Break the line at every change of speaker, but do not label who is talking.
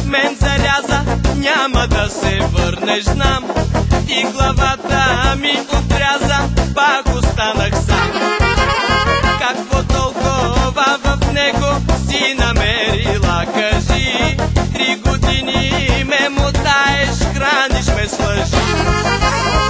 Мен заряза, няма да се върнеш, знам. И главата ми отряза, пак останах сам. Какво толкова в него си намерила, кажи? 3 години ме мотаеш, храниш ме с лъжи.